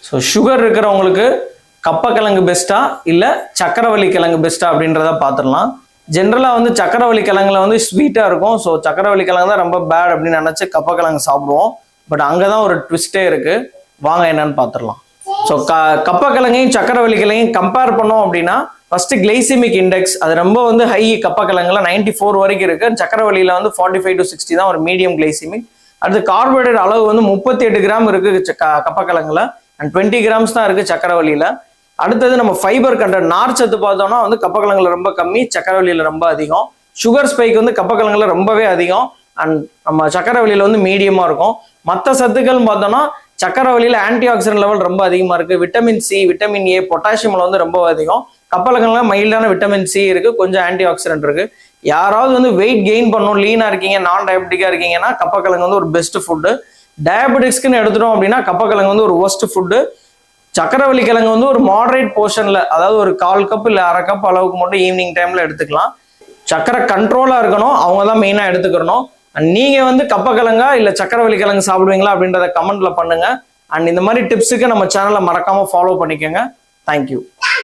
So sugar இருக்கிறவங்களுக்கு கப்பக்கிழங்கு பெஸ்ட்டா இல்லை சக்கரவள்ளி கிழங்கு பெஸ்ட்டா அப்படின்றத பார்த்துடலாம். ஜென்ரலாக வந்து சக்கரவள்ளி கிழங்குல வந்து ஸ்வீட்டாக இருக்கும். ஸோ சக்கரவள்ளி கிழங்கு தான் ரொம்ப பேட் அப்படின்னு நினச்சி கப்பக்கிழங்கு சாப்பிடுவோம். பட் அங்கே தான் ஒரு ட்விஸ்டே இருக்குது. வாங்க என்னன்னு பார்த்துடலாம். ஸோ கப்பக்கிழங்கையும் சக்கரவள்ளி கிழங்கையும் கம்பேர் பண்ணோம் அப்படின்னா ஃபர்ஸ்ட் கிளைசிமிக் இண்டெக்ஸ் அது ரொம்ப வந்து ஹை கப்பக்கிழங்குல 94 வரைக்கும் இருக்கு. சக்கரவள்ளியில வந்து 45 to 60 தான் ஒரு மீடியம் கிளைசிமிக். அடுத்து கார்போஹைட்ரேட் அளவு வந்து 38 கிராம் இருக்கு கப்பக்கிழங்குல அண்ட் 20 கிராம்ஸ் தான் இருக்கு சக்கரவள்ளியில. அடுத்தது நம்ம ஃபைபர் கண்டென்ட் நார்ச்சத்து பார்த்தோம்னா வந்து கப்பக்கிழங்குல ரொம்ப கம்மி, சக்கரவள்ளியில ரொம்ப அதிகம். சுகர் ஸ்பைக் வந்து கப்பக்கிழங்குல ரொம்பவே அதிகம் அண்ட் நம்ம சக்கரவள்ளியில வந்து மீடியமா இருக்கும். மற்ற சத்துக்கள் பார்த்தோம்னா சக்கரவள்ளியில ஆன்டி ஆக்சிடென்ட் லெவல் ரொம்ப அதிகமா இருக்கு. விட்டமின் சி, விட்டமின் ஏ, பொட்டாசியம்ல வந்து ரொம்ப அதிகம். கப்பக்கிழங்குல மைல்டான விட்டமின் சி இருக்கு, கொஞ்சம் ஆன்டி ஆக்சிடென்ட் இருக்கு. யாராவது வந்து வெயிட் கெயின் பண்ணணும், லீனா இருக்கீங்க, நான் டயபெட்டிக்கா இருக்கீங்கன்னா கப்பக்கிழங்கு வந்து ஒரு பெஸ்ட் ஃபுட்டு. டயபெட்டிக்ஸ்க்குன்னு எடுத்துட்டோம் அப்படின்னா கப்பக்கிழங்கு வந்து ஒரு ஒர்ஸ்ட் ஃபுட்டு. சக்கரவள்ளி கிழங்கு வந்து ஒரு மாடரேட் போர்ஷன்ல, அதாவது ஒரு 1/4 கப் இல்லை 1/2 கப் அளவுக்கு மட்டும் ஈவினிங் டைம்ல எடுத்துக்கலாம். சக்கரை கண்ட்ரோலா இருக்கணும், அவங்க தான் மெயினா எடுத்துக்கணும். நீங்க வந்து கப்பக்கிழங்கா இல்ல சக்கரவள்ளி கிழங்கு சாப்பிடுவீங்களா அப்படின்றத கமெண்ட்ல பண்ணுங்க. அண்ட் இந்த மாதிரி டிப்ஸுக்கு நம்ம சேனலை மறக்காம ஃபாலோ பண்ணிக்கோங்க. தேங்க்யூ.